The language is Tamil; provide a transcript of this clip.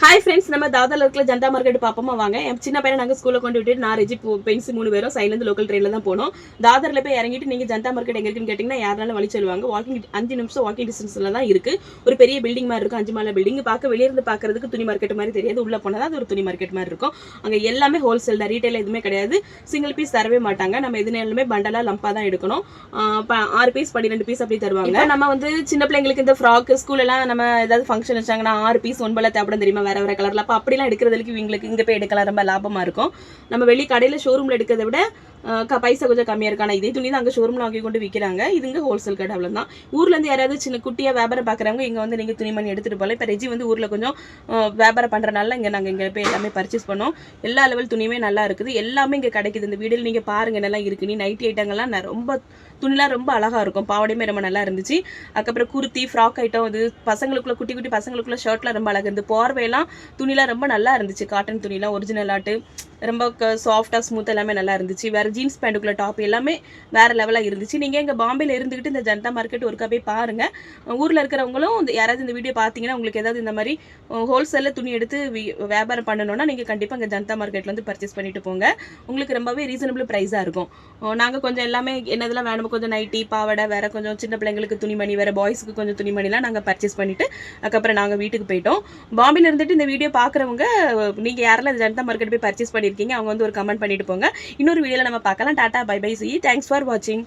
ஹாய் ஃப்ரெண்ட்ஸ், நம்ம தாதால இருக்கிற ஜனதா மார்க்கெட் பாப்போமா வாங்க. என் சின்ன பையனை நாங்கள் ஸ்கூலில் கொண்டு விட்டுட்டு நான் ரெஜி பென்ஸ் 3 பேரும் சைட்லேருந்து லோக்கல் ட்ரெயினில் தான் போனோம். தாதரில் போய் இறங்கிட்டு நீங்கள் ஜனதா மார்க்கெட் எங்கே இருக்குன்னு கேட்டிங்கன்னா யாருனாலும் வழி சொல்லுவாங்க. 5 நிமிஷம் வாக்கிங் டிஸ்டன்ஸில் தான் இருக்குது. ஒரு பெரிய பில்டிங் மாதிரி இருக்கும், 5 மாலை பில்டிங். பார்க்க வெளியிருந்து பார்க்கறதுக்கு துணி மார்க்கெட் மாதிரி தெரியாது, உள்ளே போனால் அது ஒரு துணி மார்க்கெட் மாதிரி இருக்கும். அங்கே எல்லாமே ஹோல்சேல் தான், ரீட்டைல் எதுவுமே கிடையாது. சிங்கிள் பீஸ் தரவே மாட்டாங்க. நம்ம எதுனாலுமே பண்டலாக லம்பாக தான் எடுக்கணும். 6 பீஸ் 12 பீஸ் அப்படி தருவாங்க. நம்ம வந்து சின்ன பிள்ளைங்களுக்கு இந்த ஃப்ராக் ஸ்கூலெல்லாம் நம்ம ஏதாவது ஃபங்க்ஷன் வச்சாங்கன்னா 6 பீஸ் 9 தேவைப்படும் தெரியுமா, வேற வேற கலரில். அப்போ அப்படிலாம் எடுக்கிறதுக்கு இவங்களுக்கு இங்கே போய் எடுக்கலாம், ரொம்ப லாபமாக இருக்கும். நம்ம வெளி கடையில் ஷோரூமில் எடுக்கிறத விட பைசா கொஞ்சம் கம்மியாக இருக்கான இதே துணி தான் அங்கே ஷோரூமில் வாங்கி கொண்டு விற்கிறாங்க. இதுங்க ஹோல்சேல் கடை அவ்வளோதான். ஊர்லேருந்து யாராவது சின்ன குட்டியாக வியாபாரம் பார்க்குறவங்க இங்கே வந்து நீங்கள் துணிமணி எடுத்துகிட்டு போகலாம். இப்போ ரெஜி வந்து ஊரில் கொஞ்சம் வியாபாரம் பண்ணுறனால நாங்கள் இங்கே போய் எல்லாமே பர்ச்சேஸ் பண்ணோம். எல்லா லெவல் துணியுமே நல்லா இருக்குது, எல்லாமே இங்கே கிடைக்குது. இந்த வீடியோவில் நீங்கள் பாருங்கள் நல்லா இருக்குது. நைட்டி ஐட்டங்கள்லாம் ரொம்ப துணிலாம் ரொம்ப அழகாக இருக்கும், பாவடையுமே ரொம்ப நல்லா இருந்துச்சு. அதுக்கப்புறம் குர்த்தி ஃப்ராக் ஐட்டம், இது பசங்களுக்குள்ள குட்டி குட்டி பசங்களுக்குள்ள ஷர்ட்லாம் ரொம்ப அழகாக இருந்து. போர்வையெல்லாம் துணிலாம் ரொம்ப நல்லா இருந்துச்சு, காட்டன் துணிலாம் ஒரிஜினல் ஆட்டு ரொம்ப சாஃப்டாக ஸ்மூத் எல்லாமே நல்லா இருந்துச்சு. வேறு ஜீன்ஸ் பேண்ட்டுக்குள்ள டாப் எல்லாமே வேறு லெவலாக இருந்துச்சு. நீங்கள் எங்கள் பாம்பேயில் இருந்துக்கிட்டு இந்த ஜனதா மார்க்கெட் ஒருக்கா போய் பாருங்கள். ஊரில் இருக்கிறவங்களும் யாராவது இந்த வீடியோ பார்த்தீங்கன்னா உங்களுக்கு ஏதாவது இந்த மாதிரி ஹோல்சேலில் துணி எடுத்து வியாபாரம் பண்ணணும்னா நீங்கள் கண்டிப்பாக இங்கே ஜனதா மார்க்கெட்டில் வந்து பர்ச்சேஸ் பண்ணிட்டு போங்க. உங்களுக்கு ரொம்பவே ரீசனபிள் ப்ரைஸாக இருக்கும். நாங்கள் கொஞ்சம் எல்லாமே என்னதெல்லாம் வேணுமோ கொஞ்சம் நைட்டி பாவாடை, வேறு கொஞ்சம் சின்ன பிள்ளைங்களுக்கு துணிமணி, வேறு பாய்ஸுக்கு கொஞ்சம் துணிமணிலாம் நாங்கள் பர்ச்சேஸ் பண்ணிவிட்டு அதுக்கப்புறம் நாங்கள் வீட்டுக்கு போயிட்டோம். பாம்பேயில் இருந்துட்டு இந்த வீடியோ பார்க்குறவங்க நீங்கள் யாரெல்லாம் ஜனதா மார்க்கெட் போய் பர்ச்சேஸ் பண்ணியிருக்கீங்க அவங்க வந்து ஒரு கமெண்ட் பண்ணிட்டு போங்க. இன்னொரு வீடியோவில் நம்ம பார்க்கலாம். Tata bye bye, see, thanks for வாட்சிங்.